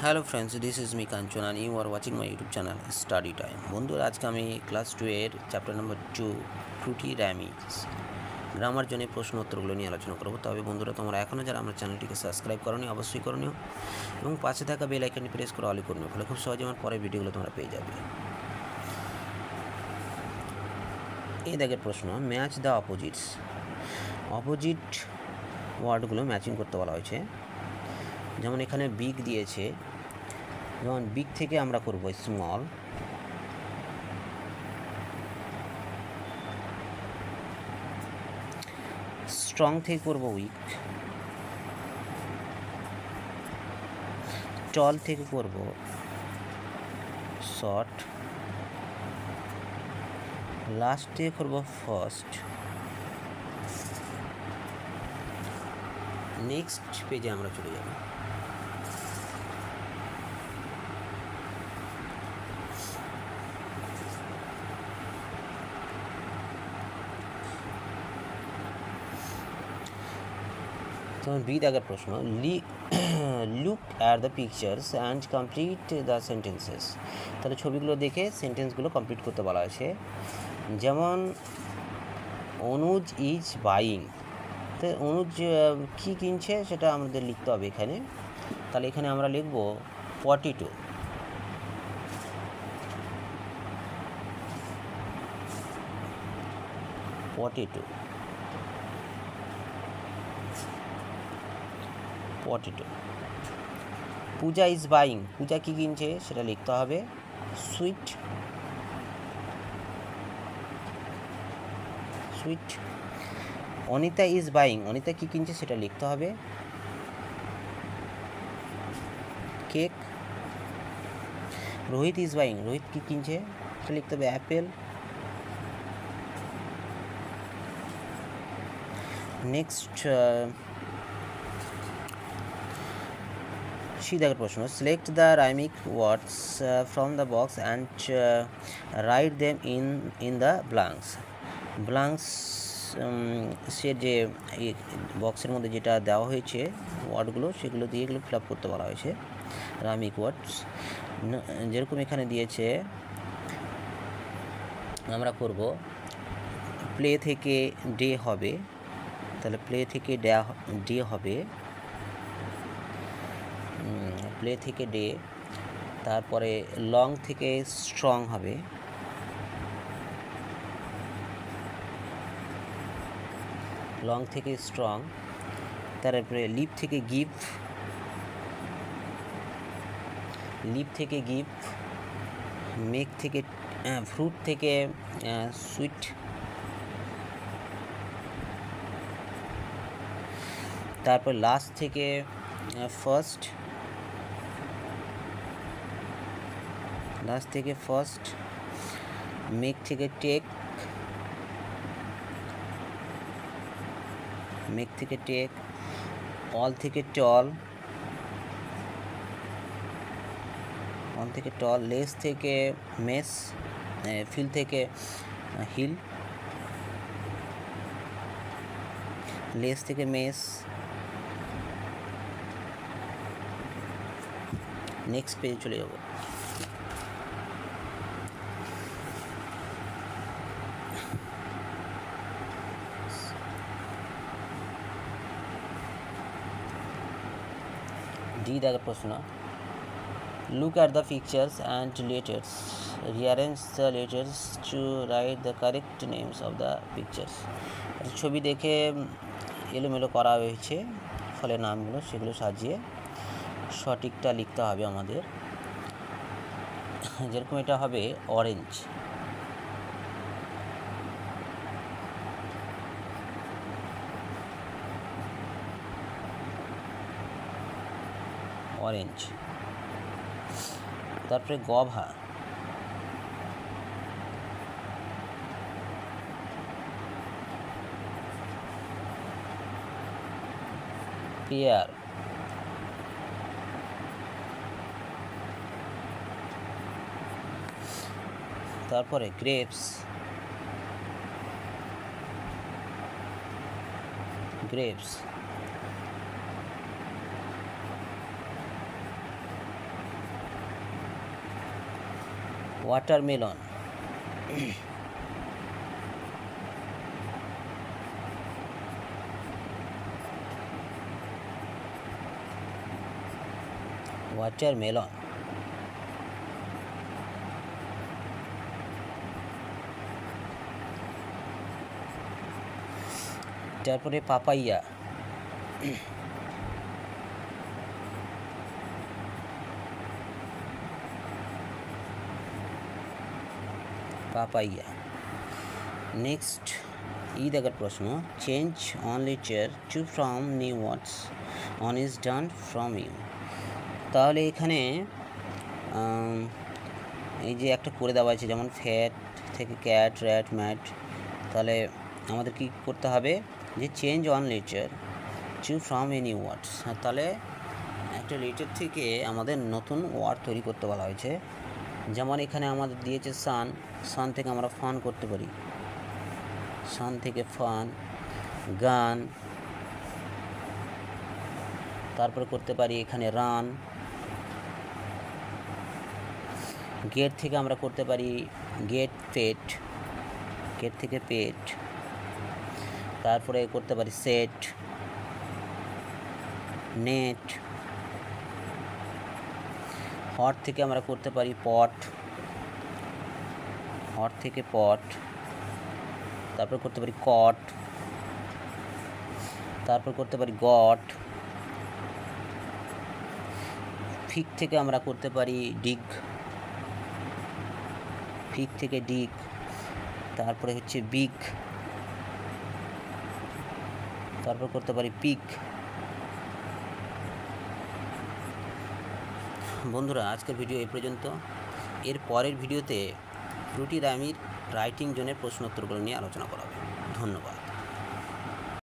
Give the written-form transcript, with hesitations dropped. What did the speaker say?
Hello friends, this is me Kanchan and you are watching my YouTube channel study time. বন্ধুরা, আজকে আমি class 2 এর chapter number 2 Frooti র্যামিক্স grammar জন্য প্রশ্ন উত্তরগুলো নিয়ে আলোচনা করব। তবে বন্ধুরা, তোমরা এখনও যারা আমার চ্যানেলটিকে সাবস্ক্রাইব করোনি অবশ্যই করে নিও এবং পাশে থাকা বেল আইকনটি প্রেস করে অল করে নিও, ফলে খুব সহজে আমার পরের ভিডিওগুলো তোমরা পেয়ে যাবে। এই দেখের প্রশ্ন, ম্যাচ দ্য অপোজিটস। অপোজিট ওয়ার্ডগুলো ম্যাচিং করতে বলা হয়েছে। যেমন এখানে বিগ দিয়েছে, যেমন বিগ থেকে আমরা করব স্মল, স্ট্রং থেকে করব উইক, টল থেকে করব শর্ট, লাস্ট থেকে করব ফার্স্ট। নেক্সট পেজে আমরা চলে যাব। তখন বি দাগের প্রশ্ন, look at the pictures and complete the sentences. তাহলে ছবিগুলো দেখে সেন্টেন্সগুলো কমপ্লিট করতে বলা হয়েছে। যেমন অনুজ ইজ বাইং, তো অনুজ কী কিনছে সেটা আমাদের লিখতে হবে এখানে। তাহলে এখানে আমরা লিখব potato. Potato potato. Puja is buying, Puja কী কিনছে সেটা লিখতে হবে sweet. Sweet. Anita is buying, Anita কী কিনছে সেটা লিখতে হবে cake. Rohit is buying, Rohit কী কিনছে সেটা লিখতে হবে অ্যাপেল। নেক্সট সি দেখের প্রশ্ন, select the rhyming words from the box and write them in the blanks. Blanks সে যে এই বক্সের মধ্যে যেটা দেওয়া হয়েছে ওয়ার্ডগুলো, সেগুলো দিয়ে এগুলো ফিল আপ করতে বলা হয়েছে রাইমিক ওয়ার্ডস। যেরকম এখানে দিয়েছে, আমরা করব প্লে থেকে ডে হবে, তাহলে প্লে থেকে ডে হবে, প্লে থেকে ডে। তারপরে লং থেকে স্ট্রং হবে, লং থেকে স্ট্রং। তারপরে লিভ থেকে গিভ, লিভ থেকে গিভ। মেক থেকে ফ্রুট থেকে সুইট। তারপর লাস্ট থেকে ফার্স্ট, লাস্ট থেকে ফার্স্ট। মেক থেকে টেক, মেক থেকে টেক। অল থেকে টল, অল থেকে টল। লেস থেকে মেস, ফিল থেকে হিল, লেস থেকে মেস। নেক্সট পেজে চলে যাব। ডি দাগের প্রশ্ন, look at the pictures and letters, rearrange the letters to write the correct names of the pictures. ছবি দেখে এলোমেলো করা হয়েছে, ফলে নামগুলো সেগুলো সাজিয়ে সঠিকটা লিখতে হবে আমাদের। যেরকম এটা হবে অরেঞ্জ, অরেঞ্জ। তারপরে গভা, পেয়ার। তারপরে গ্রেপস, গ্রেপস। Watermelon, watermelon. তারপরে পাপাইয়া, পাপাইয়া। নেক্সট ই দেখার প্রশ্ন, change on letter to form new words on is done from you. তাহলে এখানে এই যে একটা করে দেওয়া আছে, যেমন ফ্যাট থেকে ক্যাট, র্যাট, ম্যাট। তাহলে আমাদের কি করতে হবে, যে change on letter to from a new words. তাহলে একটা লেটার থেকে আমাদের নতুন ওয়ার্ড তৈরি করতে বলা হয়েছে। যেমন এখানে আমাদের দিয়েছে সান, সান থেকে আমরা ফান করতে পারি, সান থেকে ফান। গান, তারপরে করতে পারি এখানে রান। গেট থেকে আমরা করতে পারি গেট পেট, গেট থেকে পেট। তারপরে করতে পারি সেট, নেট। হট থেকে আমরা করতে পারি পট, হট থেকে পট। তারপর করতে পারি কট, তারপর করতে পারি গট। ফিক থেকে আমরা করতে পারি ডিগ, ফিক থেকে ডিগ। তারপরে হচ্ছে বিগ, তারপর করতে পারি পিক। বন্ধুরা, আজকের ভিডিও এই পর্যন্ত। এর পরের ভিডিওতে ফ্রুটি রাইমির রাইটিং জোনের প্রশ্নোত্তরগুলো নিয়ে আলোচনা করা হবে। ধন্যবাদ।